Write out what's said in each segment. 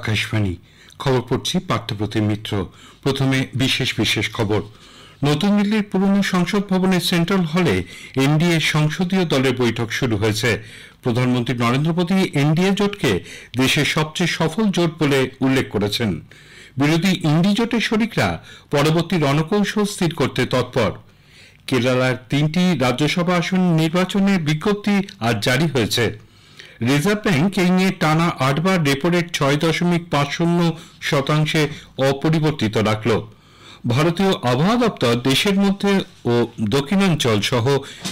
আকাশবাণী খবর পড়ছি পার্থপ্রতিম মিত্র। প্রথমে বিশেষ বিশেষ খবর। নতুন দিল্লির পুরনো সংসদ ভবনের সেন্ট্রাল হলে এনডিএ সংসদীয় দলের বৈঠক শুরু হয়েছে। প্রধানমন্ত্রী নরেন্দ্র মোদী এনডিএ জোটকে দেশের সবচেয়ে সফল জোট বলে উল্লেখ করেছেন। বিরোধী ইন্ডি জোটের শরিকরা পরবর্তী রণকৌশল স্থির করতে তৎপর। কেরালার 3টি রাজ্যসভা আসন নির্বাচনের বিজ্ঞপ্তি আজ জারি হয়েছে। রিজার্ভ ব্যাংক এই নিয়ে টানা 8 বার রেপো রেট 6.50% অপরিবর্তিত রাখল। ভারতীয় আবহাওয়া দপ্তর দেশের মধ্যে ও দক্ষিণাঞ্চল সহ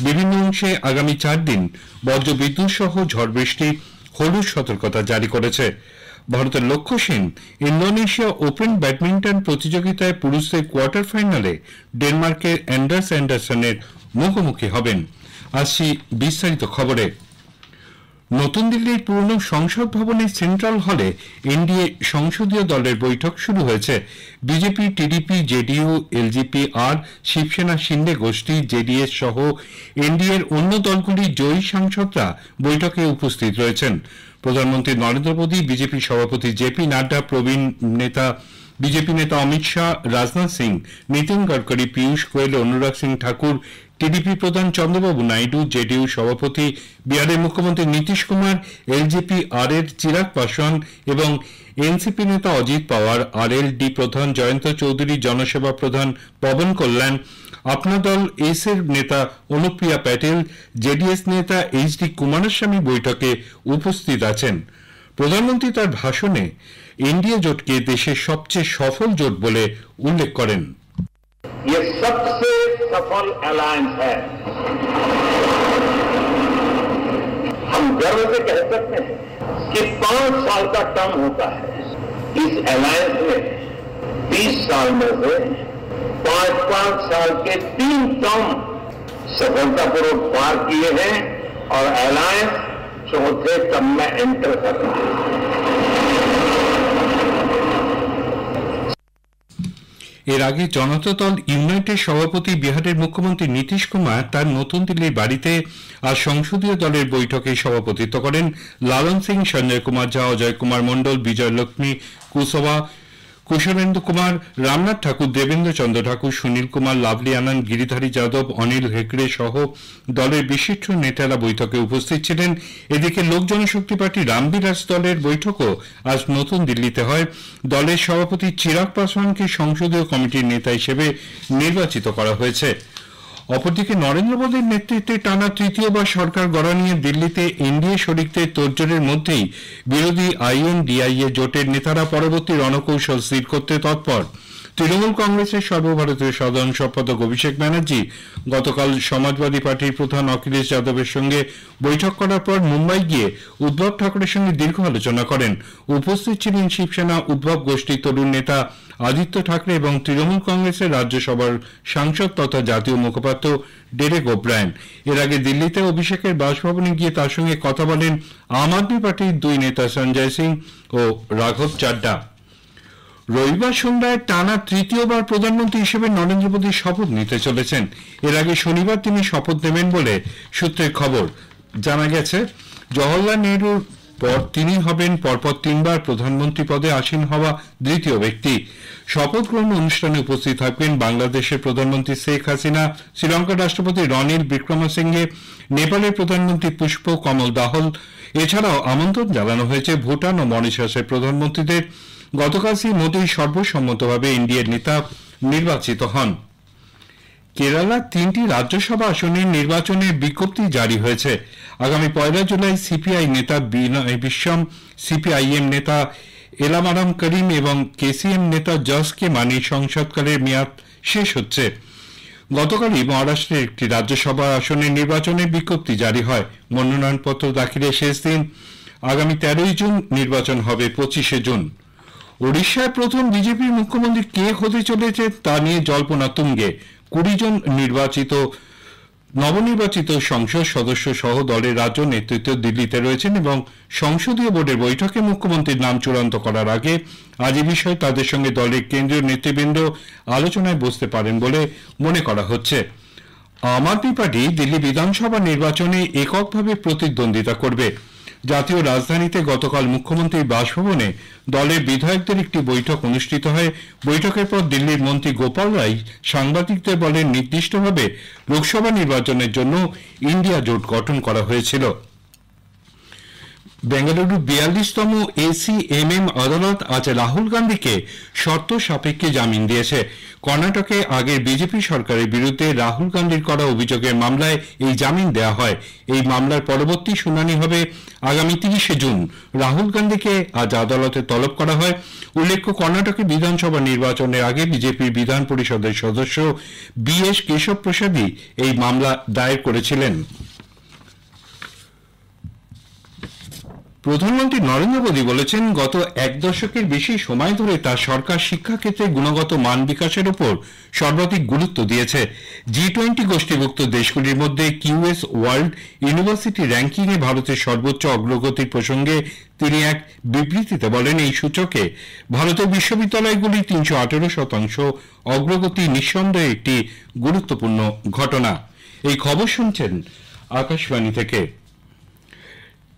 বিভিন্ন অংশে আগামী 4 দিন বজ্রবিদ্যুৎ সহ ঝড় বৃষ্টি হলুদ সতর্কতা জারি করেছে। ভারতের লক্ষ্য সেন ইন্দোনেশিয়া ওপেন ব্যাডমিন্টন প্রতিযোগিতায় পুরুষদের কোয়ার্টার ফাইনালে ডেনমার্কের অ্যান্ডার্স অ্যান্ডারসনের মুখোমুখি হবেন। আসছি বিস্তারিত খবরে। নতুন দিল্লির পুরনো সংসদ ভবনের সেন্ট্রাল হলে এনডিএ সংসদীয় দলের বৈঠক শুরু হয়েছে। বিজেপি, টিডিপি, জেডিইউ, এলজেপি আর শিবসেনা শিন্দে গোষ্ঠী, জেডিএস সহ এনডিএর অন্য দলগুলির জয়ী সাংসদরা বৈঠকে উপস্থিত রয়েছেন। প্রধানমন্ত্রী নরেন্দ্র মোদী, বিজেপি সভাপতি জেপি নাড্ডা, প্রবীণ নেতা বিজেপি নেতা অমিত শাহ, রাজনাথ সিং, নীতিন গডকরি, পীয়ূষ গোয়েল, অনুরাগ সিং ঠাকুর, টিডিপি প্রধান চন্দ্রবাবু নাইডু, জেডিইউ সভাপতি বিহারের মুখ্যমন্ত্রী নীতিশ কুমার, এলজেপি আর এর চিরাগ পাসওয়ান এবং এনসিপি নেতা অজিত পাওয়ার, আরএলডি প্রধান জয়ন্ত চৌধুরী, জনসেবা প্রধান পবন কল্যাণ, আপনা দল এস এর নেতা অনুপ্রিয়া প্যাটেল, জেডিএস নেতা এইচডি কুমারস্বামী বৈঠকে উপস্থিত আছেন। প্রধানমন্ত্রী তার ভাষণে এনডিএ জোটকে দেশের সবচেয়ে সফল জোট বলে উল্লেখ করেন। ये सबसे सफल अलायंस है। हम गर्व से कह सकते हैं कि 5 साल का टर्म होता है। इस अलायंस में 30 साल में से 5-5 साल के 3 टर्म सफलतापूर्वक पार किए हैं और अलायंस चौथे टर्म में एंटर कर रहा है। এর আগে জনতা দল ইউনাইটেড সভাপতি বিহারের মুখ্যমন্ত্রী নীতিশ কুমার তার নতুন দিল্লির বাড়িতে আজ সংসদীয় দলের বৈঠকে সভাপতিত্ব করেন। লালন সিং, সঞ্জয় কুমার ঝা, অজয় কুমার মন্ডল, বিজয় লক্ষ্মী কুশওয়া, কুশলেন্দু কুমার, রামনাথ ঠাকুর, দেবেন্দ্র চন্দ্র ঠাকুর, সুনীল কুমার, লাভলি আনন্দ, গিরিধারী যাদব, অনিল হেগড়ে সহ দলের বিশিষ্ট নেতারা বৈঠকে উপস্থিত ছিলেন। এদিকে লোক জনশক্তি পার্টি রামবিলাস দলের বৈঠকও আজ নতুন দিল্লিতে হয়। দলের সভাপতি চিরাগ পাসওয়ানকে সংসদীয় কমিটির নেতা হিসেবে নির্বাচিত করা হয়েছে। অপরদিকে নরেন্দ্র মোদীর নেতৃত্বে টানা তৃতীয়বার সরকার গড়া নিয়ে দিল্লিতে এনডিএ শরিকদের তোড়জোড়ের মধ্যেই বিরোধী আইএনডিআইএ জোটের নেতারা পরবর্তী রণকৌশল স্থির করতে তৎপর। তৃণমূল কংগ্রেসের সর্বভারতীয় সাধারণ সম্পাদক অভিষেক ব্যানার্জি গতকাল সমাজবাদী পার্টির প্রধান অখিলেশ যাদবের সঙ্গে বৈঠক করার পর মুম্বাই গিয়ে উদ্ধব ঠাকরের সঙ্গে দীর্ঘ আলোচনা করেন। উপস্থিত ছিলেন শিবসেনা উদ্ধব গোষ্ঠীর তরুণ নেতা আদিত্য ঠাকরে এবং তৃণমূল কংগ্রেসের রাজ্যসভার সাংসদ তথা জাতীয় মুখপাত্র ডেরেক ওব্রায়েন। এর আগে দিল্লিতে অভিষেকের বাসভবনে গিয়ে তার সঙ্গে কথা বলেন আম আদমি পার্টির 2 নেতা সঞ্জয় সিং ও রাঘব চাড্ডা। রবিবার সন্ধ্যায় টানা তৃতীয়বার প্রধানমন্ত্রী হিসেবে নরেন্দ্র মোদী শপথ নিতে চলেছেন। এর আগে শনিবার তিনি শপথ নেবেন বলে সূত্রের খবর। জানা গেছে জওহরলাল নেহরুর পর তিনি হবেন পরপর 3 বার প্রধানমন্ত্রী পদে আসীন হওয়া দ্বিতীয় ব্যক্তি। শপথ গ্রহণ অনুষ্ঠানে উপস্থিত থাকবেন বাংলাদেশের প্রধানমন্ত্রী শেখ হাসিনা, শ্রীলঙ্কার রাষ্ট্রপতি রনিল বিক্রমসিঙ্ঘে, নেপালের প্রধানমন্ত্রী পুষ্প কমল দাহল। এছাড়াও আমন্ত্রণ জানানো হয়েছে ভুটান ও মরিশাসের প্রধানমন্ত্রীদের। গতকাল শ্রী মোদী সর্বসম্মতভাবে এনডিএর নেতা নির্বাচিত হন। কেরালার 3টি রাজ্যসভা আসনের নির্বাচনের বিজ্ঞপ্তি জারি হয়েছে। আগামী 1 জুলাই সিপিআই নেতা বিনয় বিশ্বম, সিপিআইএম নেতা এলামারাম করিম এবং কেসিএম নেতা জস কে মানির সংসদকালের মেয়াদ শেষ হচ্ছে। গতকালই মহারাষ্ট্রের একটি রাজ্যসভা আসনের নির্বাচনের বিজ্ঞপ্তি জারি হয়। মনোনয়নপত্র দাখিলের শেষ দিন আগামী 13 জুন, নির্বাচন হবে 25 জুন। ওড়িশায় প্রথম বিজেপির মুখ্যমন্ত্রী কে হতে চলেছে তা নিয়ে জল্পনা তুঙ্গে। 20 জন নবনির্বাচিত সংসদ সদস্য সহ দলের রাজ্য নেতৃত্ব দিল্লিতে রয়েছেন এবং সংসদীয় বোর্ডের বৈঠকে মুখ্যমন্ত্রীর নাম চূড়ান্ত করার আগে আজ এই বিষয়ে তাদের সঙ্গে দলের কেন্দ্রীয় নেতৃবৃন্দ আলোচনায় বসতে পারেন বলে মনে করা হচ্ছে। আম আদমি পার্টি দিল্লি বিধানসভা নির্বাচনে এককভাবে প্রতিদ্বন্দ্বিতা করবে। জাতীয় রাজধানীতে গতকাল মুখ্যমন্ত্রীর বাসভবনে দলের বিধায়কদের একটি বৈঠক অনুষ্ঠিত হয়। বৈঠকের পর দিল্লির মন্ত্রী গোপাল রায় সাংবাদিকদের বলেন, নির্দিষ্টভাবে লোকসভা নির্বাচনের জন্য ইন্ডিয়া জোট গঠন করা হয়েছিল। বেঙ্গালুরু 42তম ACMM আদালত আজ রাহুল গান্ধীকে শর্ত সাপেক্ষে জামিন দিয়েছে। কর্ণাটকে আগের বিজেপি সরকারের বিরুদ্ধে রাহুল গান্ধীর করা অভিযোগের মামলায় এই জামিন দেওয়া হয়। এই মামলার পরবর্তী শুনানি হবে আগামী 30শে জুন। রাহুল গান্ধীকে আজ আদালতে তলব করা হয়। উল্লেখ্য, কর্ণাটকে বিধানসভা নির্বাচনের আগে বিজেপির বিধান পরিষদের সদস্য BS কেশব প্রসাদই এই মামলা দায়ের করেছিলেন। প্রধানমন্ত্রী নরেন্দ্র মোদী বলেছেন, গত এক দশকের বেশি সময় ধরে তার সরকার শিক্ষাক্ষেত্রে গুণগত মান বিকাশের উপর সর্বাধিক গুরুত্ব দিয়েছে। G20 গোষ্ঠীভুক্ত দেশগুলির মধ্যে QS ওয়ার্ল্ড ইউনিভার্সিটি র্যাঙ্কিংয়ে ভারতের সর্বোচ্চ অগ্রগতির প্রসঙ্গে তিনি এক বিবৃতিতে বলেন, এই সূচকে ভারতের বিশ্ববিদ্যালয়গুলি 318% অগ্রগতি নিঃসন্দেহে একটি গুরুত্বপূর্ণ ঘটনা। এই খবর শুনছেন আকাশবাণী থেকে।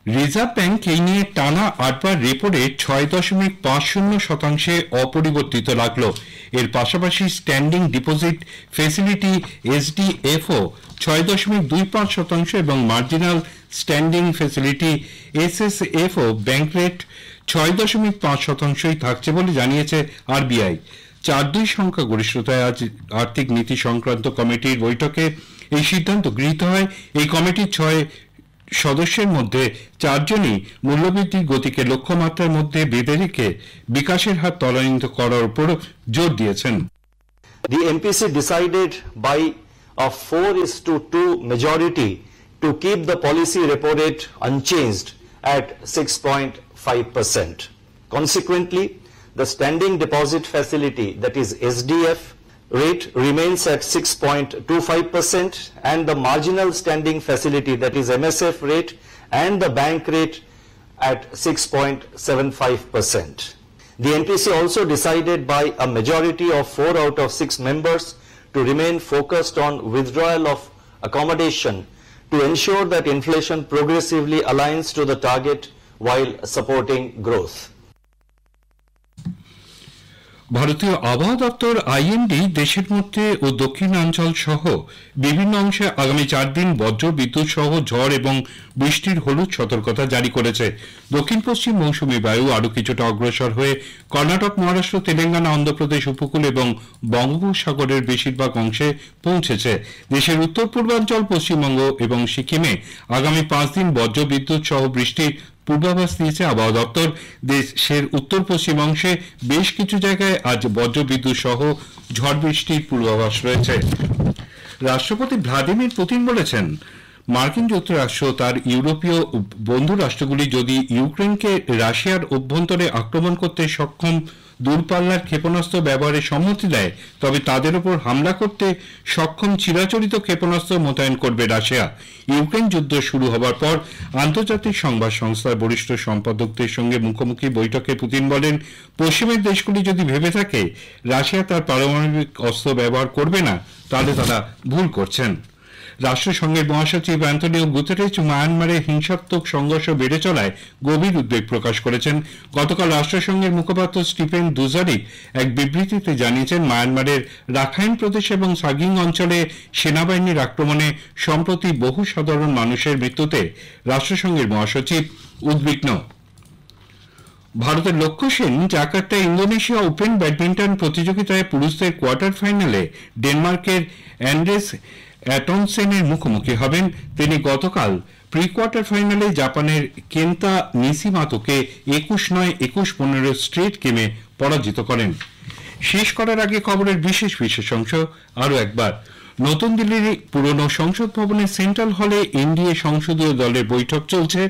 রিজার্ভ ব্যাংক এই নিয়ে টানা 8 বার রেপো রেট 6.50% অপরিবর্তিত রাখল। এর পাশাপাশি স্ট্যান্ডিং ডিপোজিট ফেসিলিটি SDFও 6.25% এবং মার্জিনাল স্ট্যান্ডিং ফেসিলিটি SSFও ব্যাংক রেট 6.5%ই থাকছে বলে জানিয়েছে RBI। 4-2 সংখ্যাগরিষ্ঠতায় আজ আর্থিক নীতি সংক্রান্ত কমিটির বৈঠকে এই সিদ্ধান্ত গৃহীত হয়। এই কমিটির 6 সদস্যের মধ্যে 4 জনই মূল্যবৃদ্ধির গতিকে লক্ষ্যমাত্রার মধ্যে বেঁধে রেখে বিকাশের হার ত্বরান্বিত করার উপর জোর দিয়েছেন। The MPC decided by a 4:2 majority to keep the policy repo rate unchanged at 6.5%. Consequently, the standing deposit facility, that is SDF, rate remains at 6.25% and the marginal standing facility, that is MSF rate, and the bank rate at 6.75%. The MPC also decided by a majority of 4 out of 6 members to remain focused on withdrawal of accommodation to ensure that inflation progressively aligns to the target while supporting growth. ভারতীয় আবহাওয়া দপ্তর IMD দেশের মধ্যে ও দক্ষিণাঞ্চল সহ বিভিন্ন অংশে আগামী 4 দিন বজ্র বিদ্যুৎ সহ ঝড় এবং বৃষ্টির হলুদ সতর্কতা জারি করেছে। দক্ষিণ পশ্চিম মৌসুমী বায়ু আরও কিছুটা অগ্রসর হয়ে কর্ণাটক, মহারাষ্ট্র, তেলেঙ্গানা, অন্ধ্রপ্রদেশ উপকূল এবং বঙ্গোপসাগরের বেশিরভাগ অংশে পৌঁছেছে। দেশের উত্তর পূর্বাঞ্চল, পশ্চিমবঙ্গ এবং সিকিমে আগামী 5 দিন বজ্র বিদ্যুৎ সহ বৃষ্টির পূর্বাভাস দিয়েছে আবহাওয়া দপ্তর। দেশের উত্তর পশ্চিম অংশে বেশ কিছু জায়গায় আজ বজ্রবিদ্যুৎ সহ ঝড় বৃষ্টির পূর্বাভাস রয়েছে। রাষ্ট্রপতি ভ্লাদিমির পুতিন বলেছেন, মার্কিন যুক্তরাষ্ট্র তার ইউরোপীয় বন্ধু রাষ্ট্রগুলি যদি ইউক্রেনকে রাশিয়ার অভ্যন্তরে আক্রমণ করতে সক্ষম দূরপাল্লার ক্ষেপণাস্ত্র ব্যবহারের সম্মতি দেয়, তবে তাদের উপর হামলা করতে সক্ষম চিরাচরিত ক্ষেপণাস্ত্র মোতায়েন করবে রাশিয়া। ইউক্রেন যুদ্ধ শুরু হবার পর আন্তর্জাতিক সংবাদ সংস্থার বরিষ্ঠ সম্পাদকদের সঙ্গে মুখোমুখি বৈঠকে পুতিন বলেন, পশ্চিমের দেশগুলি যদি ভেবে থাকে রাশিয়া তার পারমাণবিক অস্ত্র ব্যবহার করবে না, তাহলে তারা ভুল করছেন। রাষ্ট্রসংঘের মহাসচিব অ্যান্টনিও গুতেরেস মায়ানমারে হিংসাত্মক সংঘর্ষ বেড়ে চলায় গভীর উদ্বেগ প্রকাশ করেছেন। গতকাল রাষ্ট্রসংঘের মুখপাত্র স্টিফেন দুজারিক এক বিবৃতিতে জানিয়েছেন, মায়ানমারের রাখাইন প্রদেশ এবং সাগিং অঞ্চলে সেনাবাহিনীর আক্রমণে সম্প্রতি বহু সাধারণ মানুষের মৃত্যুতে রাষ্ট্রসংঘের মহাসচিব উদ্বিগ্ন। ভারতের লক্ষ্য সেন জাকার্তায় ইন্দোনেশিয়া ওপেন ব্যাডমিন্টন প্রতিযোগিতায় পুরুষদের কোয়ার্টার ফাইনালে ডেনমার্কের অ্যান্ড্রেস অ্যাটনসেনের মুখোমুখি হবেন। তিনি গতকাল প্রি কোয়ার্টার ফাইনালে জাপানের কেন্তা নিশিমাতোকে 21-9, 21-15 স্ট্রেট গেমে পরাজিত করেন। শেষ করার আগে খবরের বিশেষ অংশ আরও একবার। নতুন দিল্লির পুরনো সংসদ ভবনের সেন্ট্রাল হলে এনডিএ সংসদীয় দলের বৈঠক চলছে।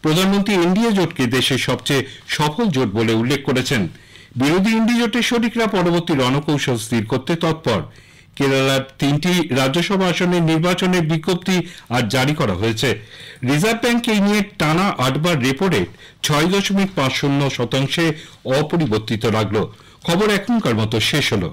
প্রধানমন্ত্রী এনডিএ জোটকে দেশের সবচেয়ে সফল জোট বলে উল্লেখ করেছেন। বিরোধী ইন্ডি জোটের শরিকরা পরবর্তী রণকৌশল স্থির করতে তৎপর। কেরালার 3টি রাজ্যসভা আসনের নির্বাচনের বিজ্ঞপ্তি আজ জারি করা হয়েছে। রিজার্ভ ব্যাংক এই নিয়ে টানা 8 বার রেপো রেট 6.50% অপরিবর্তিত রাখল। খবর এখনকার মতো শেষ হলো।